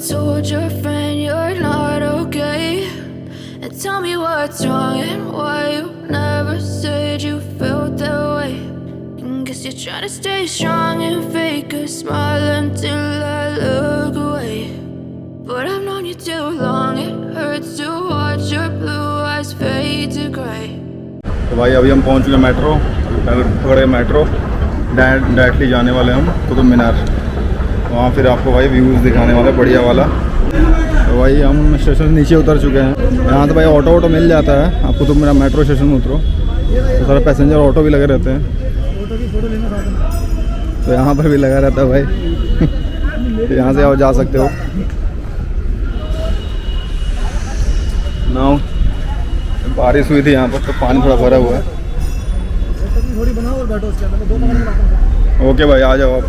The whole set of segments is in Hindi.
told your friend you're not okay? And tell me what's wrong and why you never said you felt that way. And guess you're trying to stay strong and fake a smile until I look away. But I've known you too long, it hurts to watch your blue eyes fade to grey. तो भाई अभी हम पहुंच चुके मेट्रो, पकड़े मेट्रो, डायरेक्टली जाने वाले हम कुतुब मीनार। वहाँ फिर आपको भाई व्यूज़ दिखाने वाला बढ़िया वाला। तो भाई हम स्टेशन से नीचे उतर चुके हैं। यहाँ तो भाई ऑटो मिल जाता है, आप कुतुब मीनार मेट्रो स्टेशन में उतरो तो सारे पैसेंजर ऑटो भी लगे रहते हैं। तो यहाँ पर भी लगा रहता है भाई। यहाँ से आप जा सकते हो। नाउ बारिश हुई थी यहाँ पर तो पानी थोड़ा भरा हुआ है। ओके भाई आ जाओ आप।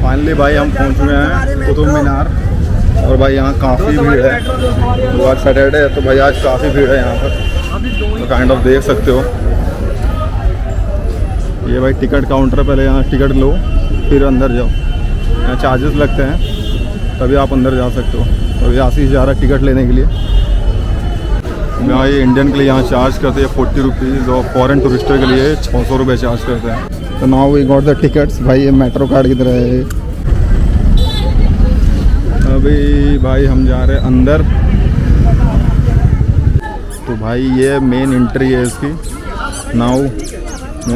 फाइनली भाई हम पहुँच चुके हैं कुतुब मीनार। और भाई यहाँ काफ़ी भीड़ है, तो आज सैटरडे है तो भाई आज काफ़ी भीड़ है यहाँ पर, तो काइंड ऑफ देख सकते हो। ये भाई टिकट काउंटर, पहले यहाँ टिकट लो फिर अंदर जाओ। यहाँ चार्जेस लगते हैं तभी आप अंदर जा सकते हो। तो ये आशीष जा रहा है टिकट लेने के लिए। यहाँ ये इंडियन के लिए यहाँ चार्ज करते हैं 40 रुपीज़ और फॉरेन टूरिस्टर के लिए 600 रुपये चार्ज करते हैं। तो now we got the tickets. भाई ये मेट्रो कार्ड की तरह है। अभी भाई हम जा रहे हैं अंदर। तो भाई ये मेन एंट्री है इसकी। नाउ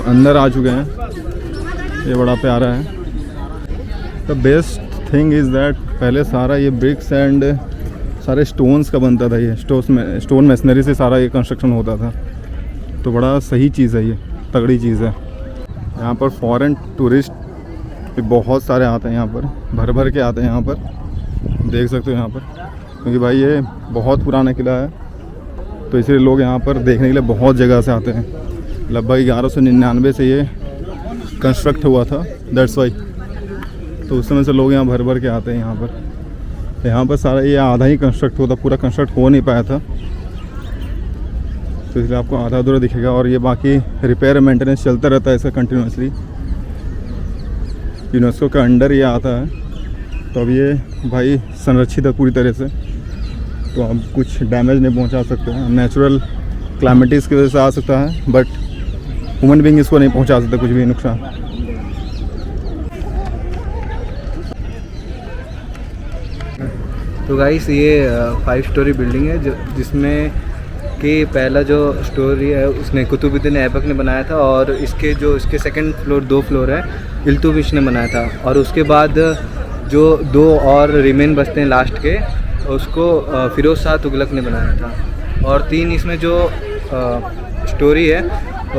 अंदर आ चुके हैं। ये बड़ा प्यारा है। The best thing is that पहले सारा ये ब्रिक्स एंड सारे स्टोन्स का बनता था। ये स्टोन मशीनरी से सारा ये कंस्ट्रक्शन होता था। तो बड़ा सही चीज़ है, ये तगड़ी चीज़ है। यहाँ पर फॉरेन टूरिस्ट बहुत सारे आते हैं, यहाँ पर भर भर के आते हैं। यहाँ पर देख सकते हो यहाँ पर, क्योंकि भाई ये बहुत पुराना किला है तो इसलिए लोग यहाँ पर देखने के लिए बहुत जगह से आते हैं। लगभग 1199 से ये कंस्ट्रक्ट हुआ था, दैट्स वाई। तो उस समय से लोग यहाँ भर भर के आते हैं यहाँ पर। यहाँ पर सारा ये आधा ही कंस्ट्रक्ट हुआ था, पूरा कंस्ट्रक्ट हो नहीं पाया था, तो इसलिए आपको आधा अधूरा दिखेगा। और ये बाकी रिपेयर मेंटेनेंस चलता रहता है इसका कंटिन्यूसली। यूनेस्को का अंडर ये आता है, तो अब ये भाई संरक्षित है पूरी तरह से, तो आप कुछ डैमेज नहीं पहुंचा सकते हैं। नेचुरल क्लाइमेटिस की वजह से आ सकता है, बट ह्यूमन बीइंग इसको नहीं पहुंचा सकते कुछ भी नुकसान। तो गाइस ये 5 स्टोरी बिल्डिंग है जिसमें कि पहला जो स्टोरी है उसने कुतुबुद्दीन ऐबक ने बनाया था, और इसके सेकंड फ्लोर 2 फ्लोर है इल्तुतमिश ने बनाया था। और उसके बाद जो 2 और रिमेन बचते हैं लास्ट के, उसको फिरोज़ शाह तुगलक ने बनाया था। और 3 इसमें जो स्टोरी है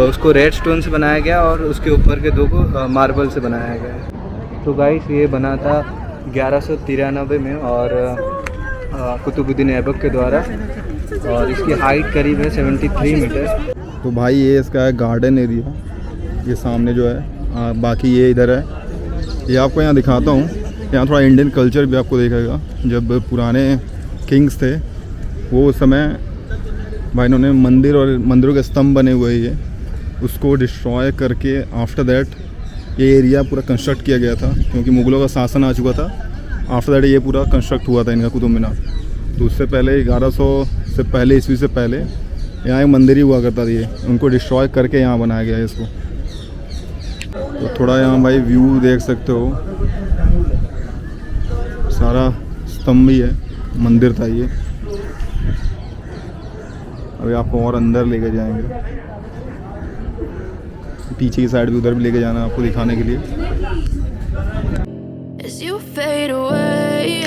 उसको रेड स्टोन से बनाया गया, और उसके ऊपर के 2 को मार्बल से बनाया गया। तो गाइस ये बना था 1193 में और कुतुबुद्दीन ऐबक के द्वारा, और इसकी हाइट करीब है 73 मीटर। तो भाई ये इसका है गार्डन एरिया, ये सामने जो है। बाकी ये इधर है, ये आपको यहाँ दिखाता हूँ। यहाँ थोड़ा इंडियन कल्चर भी आपको देखेगा। जब पुराने किंग्स थे वो उस समय भाई इन्होंने मंदिर और मंदिरों के स्तंभ बने हुए ये उसको डिस्ट्रॉय करके आफ्टर दैट ये एरिया पूरा कंस्ट्रक्ट किया गया था, क्योंकि मुग़लों का शासन आ चुका था। आफ्टर दैट ये पूरा कंस्ट्रक्ट हुआ था इनका कुतुब मीनार। तो उससे पहले 1100 से पहले ईस्वी से पहले यहाँ एक मंदिर ही हुआ करता था, ये उनको डिस्ट्रॉय करके यहाँ बनाया गया है इसको। तो थोड़ा यहाँ भाई व्यू देख सकते हो, सारा स्तंभ ही है, मंदिर था ये। अभी आपको और अंदर लेके जाएंगे, पीछे की साइड भी उधर भी लेके जाना है आपको दिखाने के लिए। As you fade away,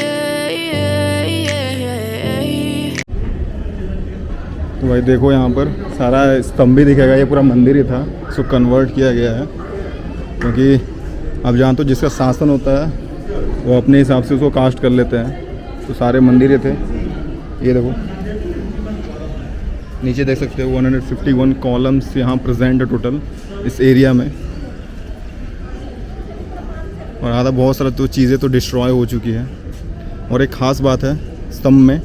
तो भाई देखो यहाँ पर सारा स्तंभ ही दिखेगा, ये पूरा मंदिर ही था, इसको कन्वर्ट किया गया है। क्योंकि अब जानते हो जिसका शासन होता है वो अपने हिसाब से उसको कास्ट कर लेते हैं। तो सारे मंदिर ही थे। ये देखो नीचे देख सकते हो 151 कॉलम्स यहाँ प्रेजेंट है टोटल इस एरिया में। और आधा बहुत सारा तो चीज़ें तो डिस्ट्रॉय हो चुकी है। और एक ख़ास बात है स्तंभ में,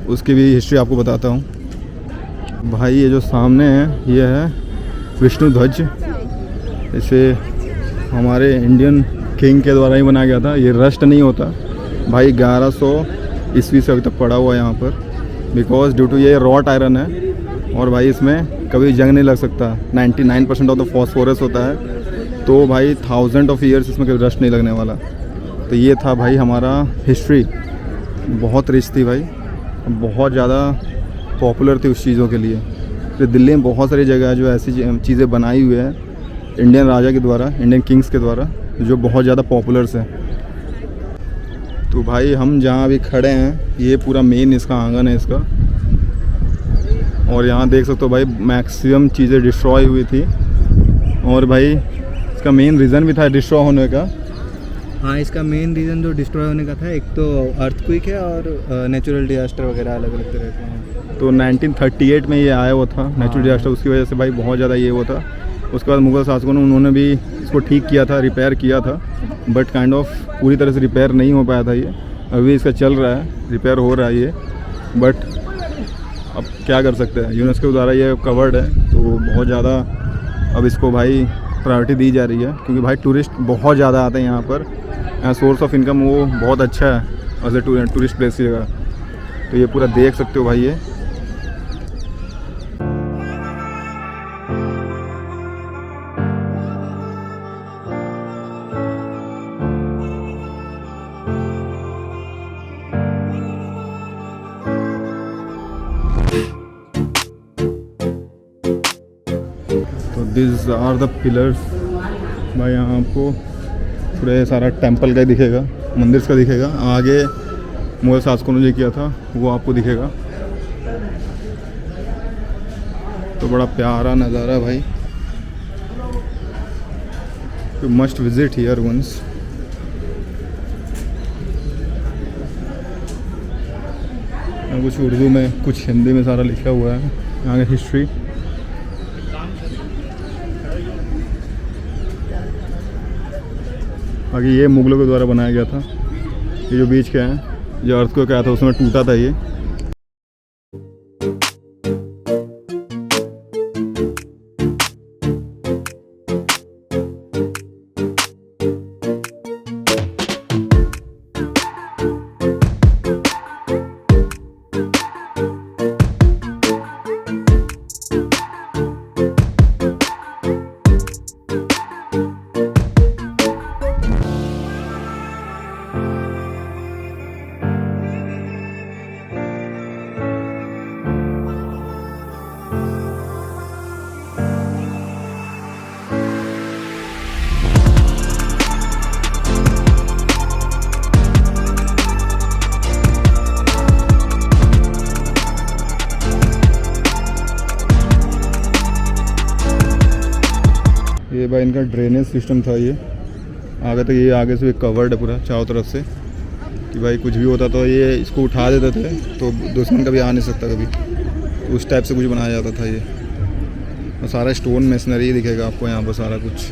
उसकी भी हिस्ट्री आपको बताता हूँ भाई। ये जो सामने है ये है विष्णु ध्वज। इसे हमारे इंडियन किंग के द्वारा ही बनाया गया था। ये रस्ट नहीं होता भाई, 1100 ईस्वी से अभी तक पड़ा हुआ है यहाँ पर, बिकॉज ड्यू टू ये रॉट आयरन है। और भाई इसमें कभी जंग नहीं लग सकता, 99% ऑफ द फॉस्फोरस होता है, तो भाई 1000 ऑफ ईयर्स इसमें कभी रस्ट नहीं लगने वाला। तो ये था भाई हमारा हिस्ट्री, बहुत रिच थी भाई, बहुत ज़्यादा पॉपुलर थी उस चीज़ों के लिए। तो दिल्ली में बहुत सारी जगह है जो ऐसी चीज़ें बनाई हुई है इंडियन राजा के द्वारा, इंडियन किंग्स के द्वारा, जो बहुत ज़्यादा पॉपुलर्स है। तो भाई हम जहाँ अभी खड़े हैं ये पूरा मेन इसका आंगन है इसका, और यहाँ देख सकते हो भाई मैक्सिमम चीज़ें डिस्ट्रॉय हुई थी। और भाई इसका मेन रीज़न भी था डिस्ट्रॉय होने का। हाँ, इसका मेन रीज़न जो डिस्ट्रॉय होने का था, एक तो अर्थक्वेक है और नेचुरल डिजास्टर वगैरह अलग अलग तरह के हैं। तो 1938 में ये आया हुआ था नेचुरल डिजास्टर, उसकी वजह से भाई बहुत ज़्यादा ये हुआ था। उसके बाद मुग़ल शासकों ने उन्होंने भी इसको ठीक किया था, रिपेयर किया था, बट काइंड ऑफ पूरी तरह से रिपेयर नहीं हो पाया था ये। अभी इसका चल रहा है, रिपेयर हो रहा है ये, बट अब क्या कर सकते हैं, यूनेस्को द्वारा ये कवर्ड है, तो बहुत ज़्यादा अब इसको भाई प्रायोरिटी दी जा रही है, क्योंकि भाई टूरिस्ट बहुत ज़्यादा आते हैं यहाँ पर। सोर्स ऑफ इनकम वो बहुत अच्छा है एज ए टूरिस्ट प्लेस की जगह। तो ये पूरा देख सकते हो भाई ये। तो दिस आर द पिलर्स भाई। यहाँ आपको पूरे सारा टेंपल का ही दिखेगा, मंदिर का दिखेगा। आगे मुग़ल शासकों ने जो किया था वो आपको दिखेगा। तो बड़ा प्यारा नज़ारा भाई, you must visit here once. कुछ उर्दू में कुछ हिंदी में सारा लिखा हुआ है यहाँ की हिस्ट्री। बाकी ये मुगलों के द्वारा बनाया गया था। ये जो बीच के हैं, जो अर्थक्वेक आया था उसमें टूटा था ये। ये भाई इनका ड्रेनेज सिस्टम था ये। आगे तो ये आगे से कवर्ड है पूरा चारों तरफ से, कि भाई कुछ भी होता तो ये इसको उठा देते थे तो दुश्मन कभी आ नहीं सकता कभी। तो उस टाइप से कुछ बनाया जाता था ये। और सारा स्टोन मेसनरी दिखेगा आपको यहाँ पर सारा कुछ।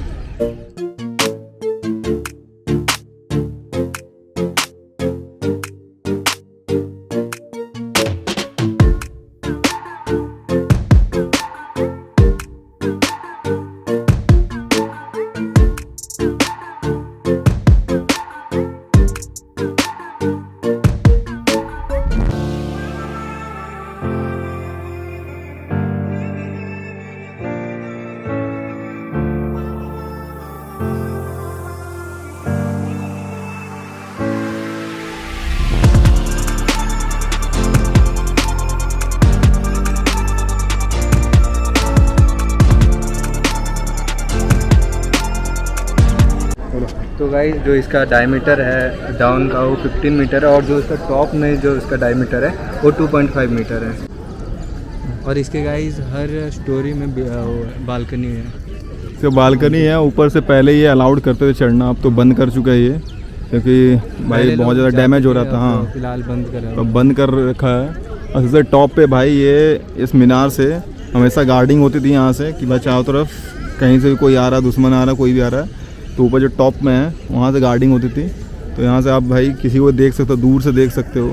तो गाइस जो इसका डायमीटर है डाउन का वो 15 मीटर है, और जो इसका टॉप में जो इसका डायमीटर है वो 2.5 मीटर है। और इसके गाइस हर स्टोरी में बालकनी है। तो बालकनी है ऊपर से। पहले ये अलाउड करते थे चढ़ना, अब तो बंद कर चुका है ये, क्योंकि भाई बहुत ज़्यादा डैमेज हो रहा था। हाँ, फिलहाल बंद कर रखा है। और सबसे टॉप पे भाई ये इस मीनार से हमेशा गार्डिंग होती थी यहाँ से, कि भाई चारों तरफ कहीं से भी कोई आ रहा, दुश्मन आ रहा, कोई भी आ रहा है, तो तो ऊपर जो टॉप में है वहाँ से गार्डिंग होती थी, तो यहाँ से आप भाई किसी को देख सकते हो, दूर से देख सकते हो।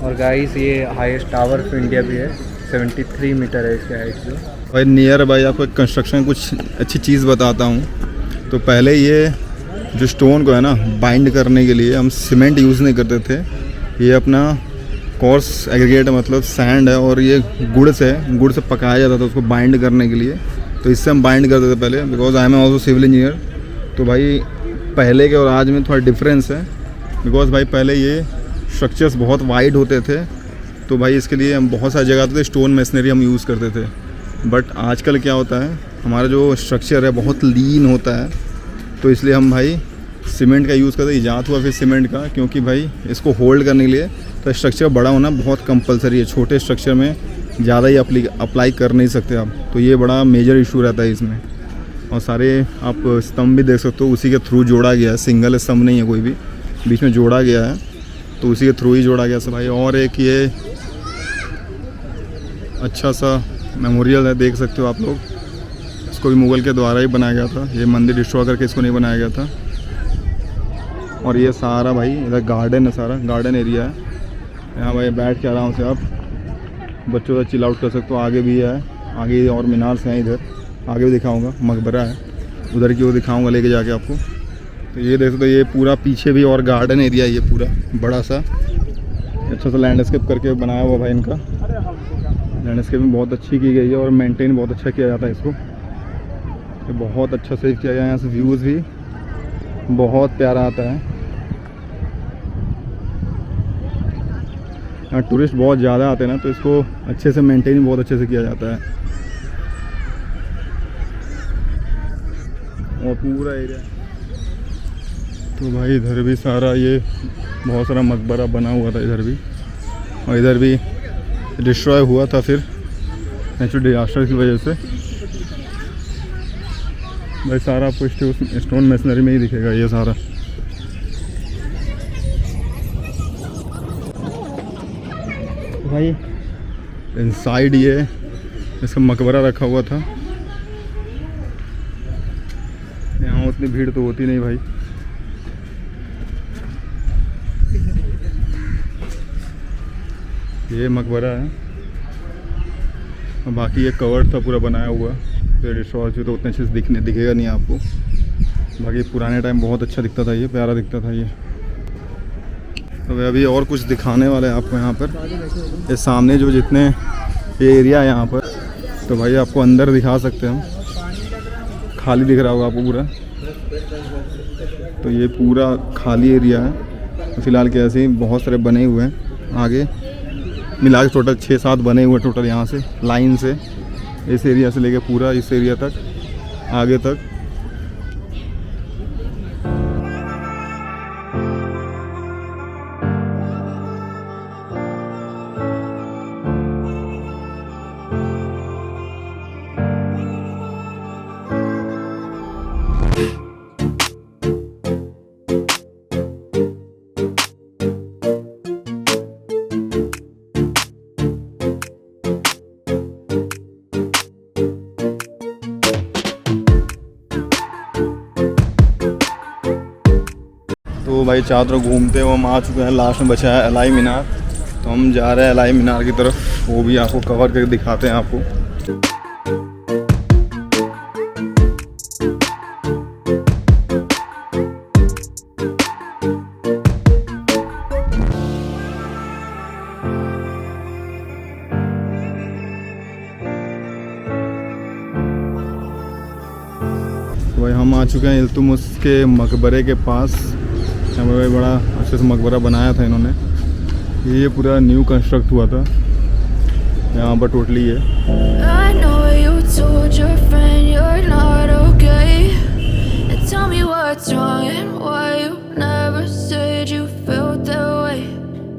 और गाइस ये हाईएस्ट टावर ऑफ इंडिया भी है, 73 मीटर है इसकी हाइट जो। भाई नियर भाई आपको कंस्ट्रक्शन कुछ अच्छी चीज़ बताता हूँ। तो पहले ये जो स्टोन को है ना बाइंड करने के लिए हम सीमेंट यूज़ नहीं करते थे, ये अपना कोर्स एग्रीगेट मतलब सैंड है और ये गुड़ से पकाया जाता था उसको बाइंड करने के लिए। तो इससे हम बाइंड करते थे पहले, because I am also civil engineer. तो भाई पहले के और आज में थोड़ा डिफरेंस है, बिकॉज भाई पहले ये स्ट्रक्चर्स बहुत वाइड होते थे, तो भाई इसके लिए हम बहुत सारी जगह पे स्टोन मशीनरी हम यूज़ करते थे। बट आजकल क्या होता है, हमारा जो स्ट्रक्चर है बहुत लीन होता है, तो इसलिए हम भाई सीमेंट का यूज़ करते। ईजाद हुआ फिर सीमेंट का, क्योंकि भाई इसको होल्ड करने के लिए तो स्ट्रक्चर बड़ा होना बहुत कंपलसरी है। छोटे स्ट्रक्चर में ज़्यादा ही अप्लाई कर नहीं सकते आप, तो ये बड़ा मेजर इशू रहता है इसमें। और सारे आप स्तंभ भी देख सकते हो उसी के थ्रू जोड़ा गया है, सिंगल स्तंभ नहीं है कोई भी, बीच में जोड़ा गया है, तो उसी के थ्रू ही जोड़ा गया सब भाई। और एक ये अच्छा सा मेमोरियल है, देख सकते हो आप लोग, इसको भी मुग़ल के द्वारा ही बनाया गया था, ये मंदिर डिस्ट्रॉय करके इसको नहीं बनाया गया था। और ये सारा भाई इधर गार्डन है, सारा गार्डन एरिया है, यहाँ भाई बैठ के आराम से आप बच्चों का चिल आउट कर सकते हो। आगे भी है, आगे और मीनार्स हैं, इधर आगे भी दिखाऊंगा, मकबरा है उधर की, वो दिखाऊंगा लेके जाके आपको। तो ये देख सकते हो, ये पूरा पीछे भी और गार्डन एरिया है, ये पूरा बड़ा सा अच्छा सा लैंडस्केप करके बनाया हुआ भाई। इनका लैंडस्केपिंग बहुत अच्छी की गई है और मेंटेन बहुत अच्छा किया जाता है इसको, ये बहुत अच्छा सेव किया गया है। यहाँ से व्यूज़ भी बहुत प्यारा आता है। यहाँ टूरिस्ट बहुत ज़्यादा आते हैं ना, तो इसको अच्छे से मेंटेन बहुत अच्छे से किया जाता है। और पूरा एरिया, तो भाई इधर भी सारा ये बहुत सारा मकबरा बना हुआ था इधर भी, और इधर भी डिस्ट्रॉय हुआ था फिर नेचुरल डिजास्टर की वजह से। भाई सारा आपको स्टोन मशीनरी में ही दिखेगा ये सारा। भाई इनसाइड ये इसका मकबरा रखा हुआ था, यहाँ उतनी भीड़ तो होती नहीं भाई। ये मकबरा है, और बाकी ये कवर्ड था पूरा बनाया हुआ, तो डिस्ट्रॉय तो उतने अच्छे से दिखेगा नहीं आपको। बाकी पुराने टाइम बहुत अच्छा दिखता था, ये प्यारा दिखता था ये। तो अभी और कुछ दिखाने वाले हैं आपको यहाँ पर, ये सामने जो जितने ये एरिया है यहाँ पर, तो भाई आपको अंदर दिखा सकते हैं हम, खाली दिख रहा होगा आपको पूरा। तो ये पूरा खाली एरिया है फ़िलहाल के, ऐसे ही बहुत सारे बने हुए हैं, आगे मिला के टोटल 6-7 बने हुए टोटल यहाँ से लाइन से, इस एरिया से लेके पूरा इस एरिया तक आगे तक। तो भाई चारों तरफ घूमते हुए हम आ चुके हैं, लास्ट में बचा है अलाई मीनार, तो हम जा रहे हैं अलाई मीनार की तरफ, वो भी आपको कवर करके दिखाते हैं आपको। तो भाई हम आ चुके हैं इल्तुतमिश के मकबरे के पास, यहाँ पर बड़ा अच्छे से मकबरा बनाया था इन्होंने, ये पूरा न्यू कंस्ट्रक्ट हुआ था यहाँ पर टोटली है। I know you told your friend you're not okay, and tell me what's wrong and why you never said you felt that way.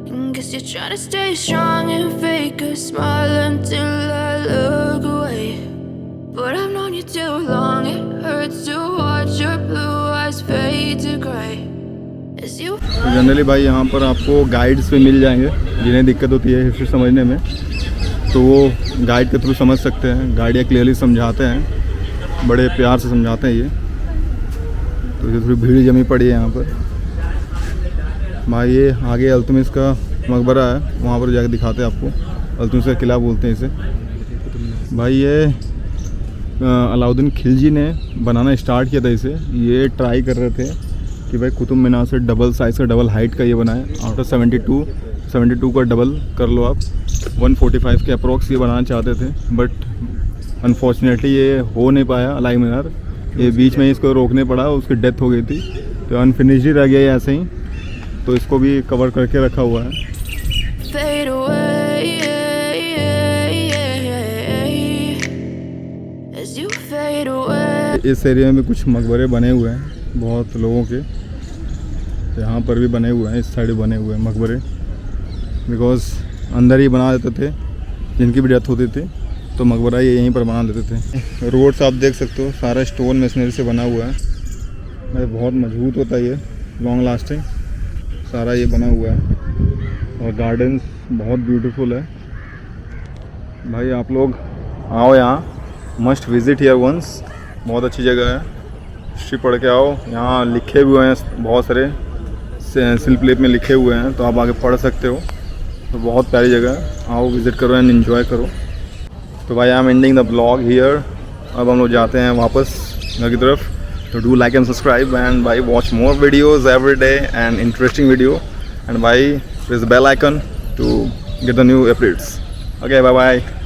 And guess you're trying to stay strong and fake a smile until I look away. But I've known you too long, it hurts to watch your blue eyes fade to gray. Generally भाई यहाँ पर आपको गाइड्स पे मिल जाएंगे, जिन्हें दिक्कत होती है हिस्ट्री समझने में, तो वो गाइड के थ्रू समझ सकते हैं। गाइड ये क्लियरली समझाते हैं, बड़े प्यार से समझाते हैं ये। तो ये थोड़ी भीड़ जमी पड़ी है यहाँ पर। भाई ये आगे अल्तुमिश का मकबरा है, वहाँ पर जाकर दिखाते हैं आपको। अल्तुमिश का किला बोलते हैं इसे। भाई ये अलाउद्दीन खिलजी ने बनाना स्टार्ट किया था इसे। ये ट्राई कर रहे थे कि भाई कुतुब मीनार से डबल साइज़ का, डबल हाइट का ये बनाए। आफ्टर 72 का डबल कर लो आप, 145 के अप्रोक्स ये बनाना चाहते थे, बट अनफॉर्चुनेटली ये हो नहीं पाया अलाई मीनार। ये बीच में इसको रोकने पड़ा, उसकी डेथ हो गई थी, तो अनफिनिश्ड ही रह गया ये ऐसे ही। तो इसको भी कवर करके रखा हुआ है। Fade away as you fade away. इस एरिया में कुछ मकबरे बने हुए हैं बहुत लोगों के, यहाँ पर भी बने हुए हैं, इस साइड बने हुए हैं मकबरे, बिकॉज अंदर ही बना देते थे जिनकी भी डेथ होती थी, तो मकबरा ये यहीं पर बना लेते थे। रोड्स आप देख सकते हो, सारा स्टोन मशीनरी से बना हुआ है, बहुत मजबूत होता है ये, लॉन्ग लास्टिंग। सारा ये बना हुआ है और गार्डन्स बहुत ब्यूटीफुल है। भाई आप लोग आओ यहाँ, मस्ट विजिट हियर वंस। बहुत अच्छी जगह है, हिस्ट्री पढ़ के आओ। यहाँ लिखे हुए हैं बहुत सारे, शिल्पलेख में लिखे हुए हैं, तो आप आगे पढ़ सकते हो। तो बहुत प्यारी जगह है, आओ विज़िट करो एंड एंजॉय करो। तो भाई I am ending the blog here. अब हम लोग जाते हैं वापस घर की तरफ। तो do like and subscribe and भाई watch more videos every day and interesting video, and भाई press the bell icon to get the new updates. Okay, bye bye.